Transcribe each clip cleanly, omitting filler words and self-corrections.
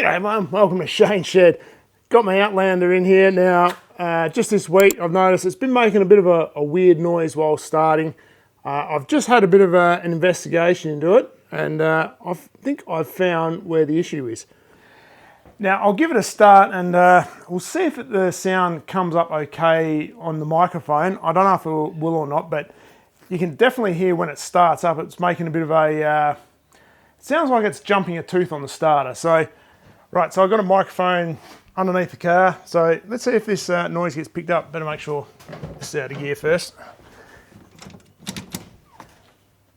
G'day mum, welcome to Shane's Shed. Got my Outlander in here now. Just this week I've noticed it's been making a bit of a weird noise while starting. I've just had a bit of an investigation into it, and I think I've found where the issue is. Now I'll give it a start and we'll see if the sound comes up okay on the microphone. I don't know if it will or not, but you can definitely hear when it starts up, it's making a bit of a, it sounds like it's jumping a tooth on the starter. So, right, so I've got a microphone underneath the car. So let's see if this noise gets picked up. Better make sure this is out of gear first.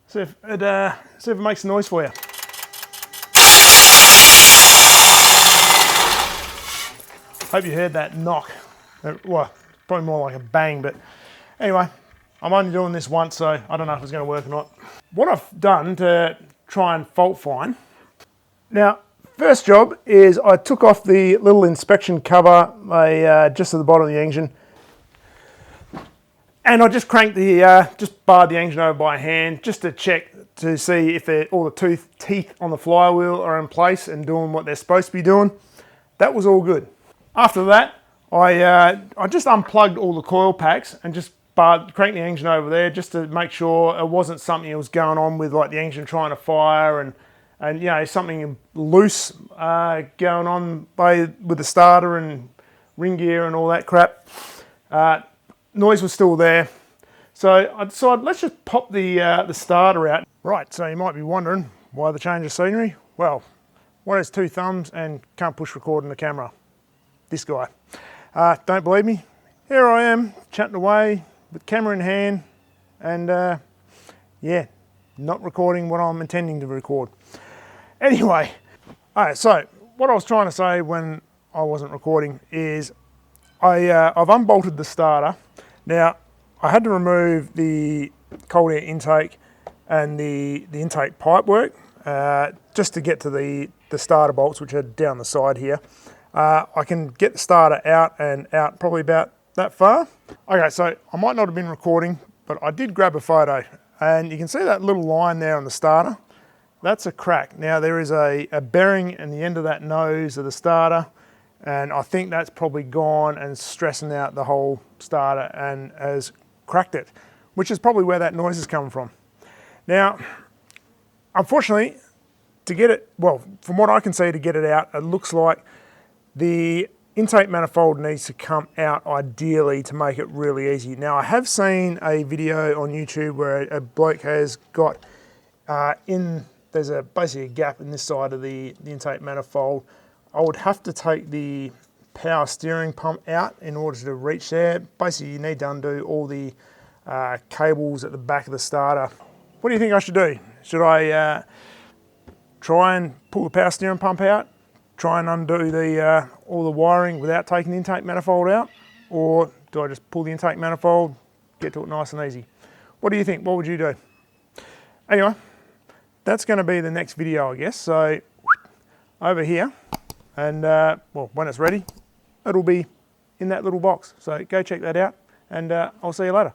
See if it makes a noise for you. Hope you heard that knock. Well, probably more like a bang, but anyway, I'm only doing this once, so I don't know if it's going to work or not. What I've done to try and fault find. Now, first job is I took off the little inspection cover just at the bottom of the engine, and I just cranked just barred the engine over by hand just to check to see if all the teeth on the flywheel are in place and doing what they're supposed to be doing. That was all good. After that, I just unplugged all the coil packs and just cranked the engine over there just to make sure it wasn't something that was going on with like the engine trying to fire and you know, something loose going on with the starter and ring gear and all that crap. Noise was still there. So I decided let's just pop the starter out. Right, so you might be wondering why the change of scenery? Well, one has two thumbs and can't push record on the camera. This guy. Don't believe me? Here I am chatting away with camera in hand and yeah, not recording what I'm intending to record. Anyway, so what I was trying to say when I wasn't recording is I've unbolted the starter. Now, I had to remove the cold air intake and the intake pipe work just to get to the starter bolts, which are down the side here. I can get the starter out and out probably about that far. Okay, so I might not have been recording, but I did grab a photo, and you can see that little line there on the starter. That's a crack. Now there is a bearing in the end of that nose of the starter, and I think that's probably gone and stressing out the whole starter and has cracked it, which is probably where that noise is coming from. Now, unfortunately, to get it, well, from what I can see to get it out, it looks like the intake manifold needs to come out ideally to make it really easy. Now, I have seen a video on YouTube where a bloke has got there's basically a gap in this side of the intake manifold. I would have to take the power steering pump out in order to reach there. Basically, you need to undo all the cables at the back of the starter. What do you think I should do? Should I try and pull the power steering pump out? Try and undo all the wiring without taking the intake manifold out? Or do I just pull the intake manifold, get to it nice and easy? What do you think? What would you do? Anyway, that's going to be the next video, I guess. So over here, and well, when it's ready, it'll be in that little box. So go check that out, and I'll see you later.